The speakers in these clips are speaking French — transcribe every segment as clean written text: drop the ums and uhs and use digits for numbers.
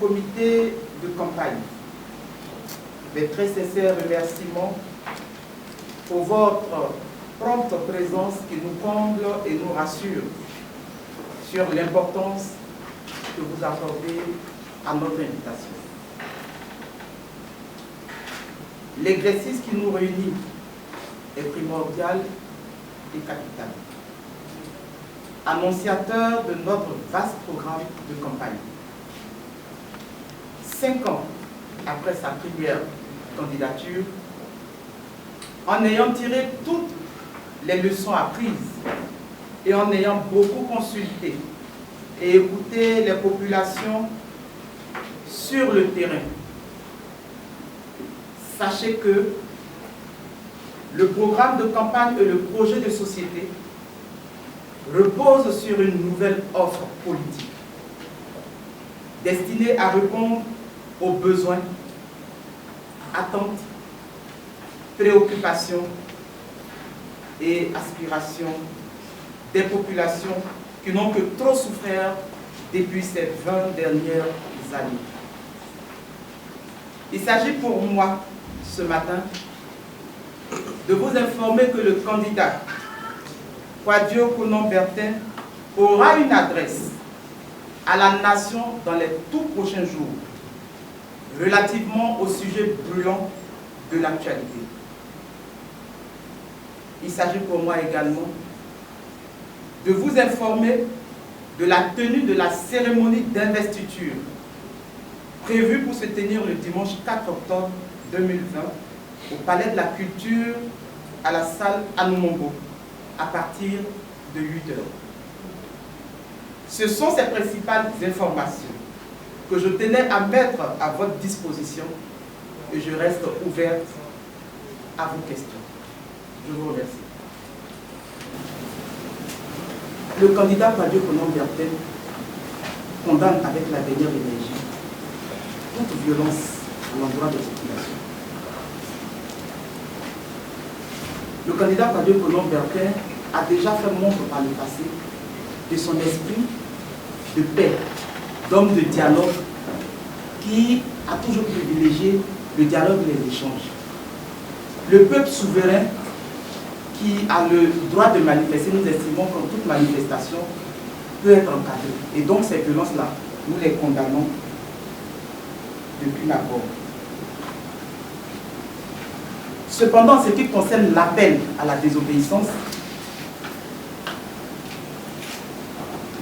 comité de campagne, mes très sincères remerciements pour votre prompte présence qui nous comble et nous rassure sur l'importance que vous accordez à notre invitation. L'exercice qui nous réunit est primordial et capital, annonciateur de notre vaste programme de campagne. 5 ans après sa première candidature, en ayant tiré toutes les leçons apprises et en ayant beaucoup consulté et écouté les populations sur le terrain, sachez que le programme de campagne et le projet de société reposent sur une nouvelle offre politique destinée à répondre aux besoins, attentes, préoccupations et aspirations des populations qui n'ont que trop souffert depuis ces 20 dernières années. Il s'agit pour moi, ce matin, de vous informer que le candidat Kouadio Konan-Bertin aura une adresse à la nation dans les tout prochains jours relativement au sujet brûlant de l'actualité. Il s'agit pour moi également de vous informer de la tenue de la cérémonie d'investiture prévue pour se tenir le dimanche 4 octobre 2020 au Palais de la Culture à la salle Anoumombo à partir de 8 heures. Ce sont ces principales informations que je tenais à mettre à votre disposition et je reste ouverte à vos questions. Je vous remercie. Le candidat Kouadio Konan-Bertin condamne avec la dernière énergie toute violence à l'endroit des populations. Le candidat Kouadio Konan-Bertin a déjà fait montre par le passé de son esprit de paix, d'homme de dialogue, qui a toujours privilégié le dialogue et les échanges. Le peuple souverain qui a le droit de manifester, nous estimons que toute manifestation peut être encadrée. Et donc ces violences-là, nous les condamnons depuis l'abord. Cependant, en ce qui concerne l'appel à la désobéissance,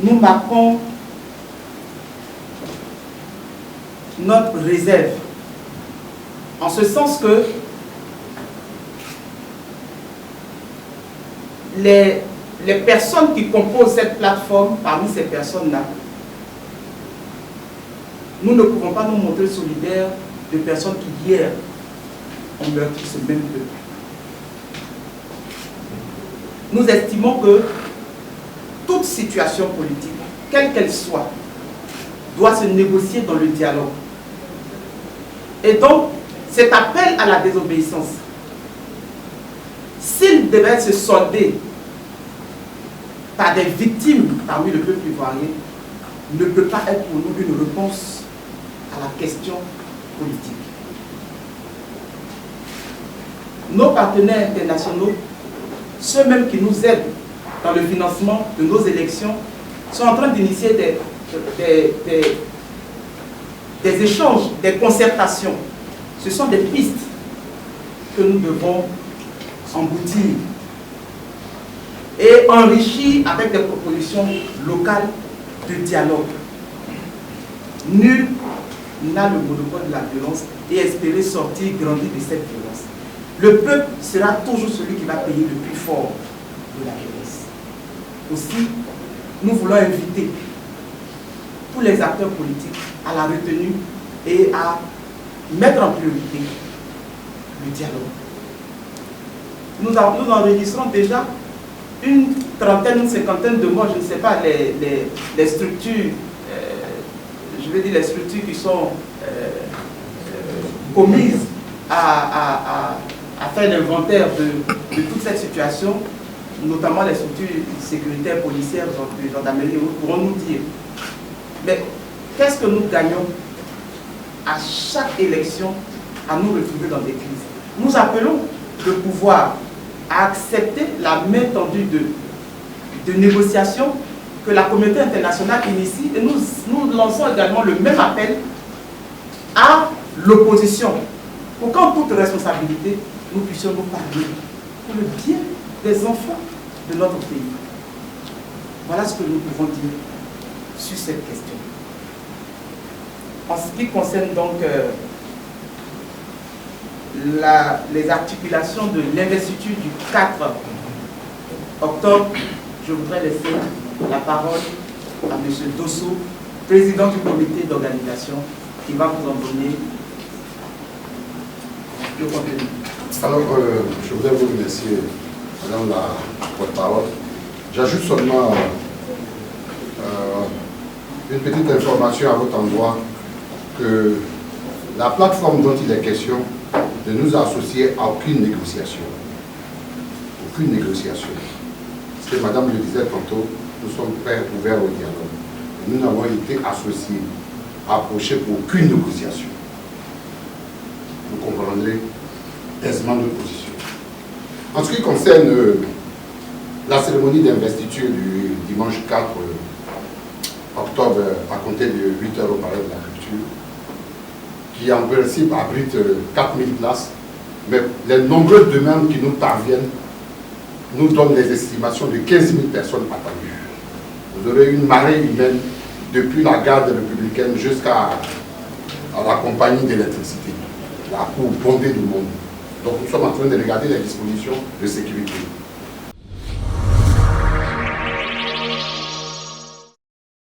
nous marquons notre réserve, en ce sens que les personnes qui composent cette plateforme, parmi ces personnes-là, nous ne pouvons pas nous montrer solidaires de personnes qui hier ont meurtri ce même peuple. Nous estimons que toute situation politique, quelle qu'elle soit, doit se négocier dans le dialogue. Et donc, cet appel à la désobéissance, s'il devait se solder par des victimes parmi le peuple ivoirien, ne peut pas être pour nous une réponse à la question politique. Nos partenaires internationaux, ceux-mêmes qui nous aident dans le financement de nos élections, sont en train d'initier des échanges, des concertations. Ce sont des pistes que nous devons emboutir et enrichir avec des propositions locales de dialogue. Nul n'a le monopole de la violence et espérer sortir grandi de cette violence. Le peuple sera toujours celui qui va payer le plus fort de la violence. Aussi, nous voulons inviter tous les acteurs politiques à la retenue et à mettre en priorité le dialogue. Nous enregistrons déjà une trentaine, une cinquantaine de morts, je ne sais pas, les structures, je veux dire les structures qui sont commises à faire l'inventaire de toute cette situation, notamment les structures sécuritaires, policières, de gendarmerie, pourront nous dire. Mais qu'est-ce que nous gagnons à chaque élection à nous retrouver dans des crises. Nous appelons le pouvoir à accepter la main tendue de négociation que la communauté internationale initie, et nous lançons également le même appel à l'opposition pour qu'en toute responsabilité, nous puissions nous parler pour le bien des enfants de notre pays. Voilà ce que nous pouvons dire sur cette question. En ce qui concerne donc les articulations de l'investiture du 4 octobre, je voudrais laisser la parole à M. Dosso, président du comité d'organisation, qui va vous en donner le contenu. Alors, je voudrais vous remercier, Madame la porte-parole. J'ajoute seulement une petite information à votre endroit que la plateforme dont il est question ne nous a associés à aucune négociation. Aucune négociation. Parce que Madame le disait tantôt, nous sommes prêts, ouverts au dialogue. Et nous n'avons été associés, approchés pour aucune négociation. Vous comprendrez aisément notre position. En ce qui concerne la cérémonie d'investiture du dimanche 4 octobre à compter de 8 h au Palais de la Culture, qui en principe abrite 4000 places, mais les nombreuses demandes qui nous parviennent nous donnent des estimations de 15 000 personnes attendues. Vous aurez une marée humaine depuis la garde républicaine jusqu'à la compagnie d'électricité, là pour bonder du monde. Donc nous sommes en train de regarder les dispositions de sécurité.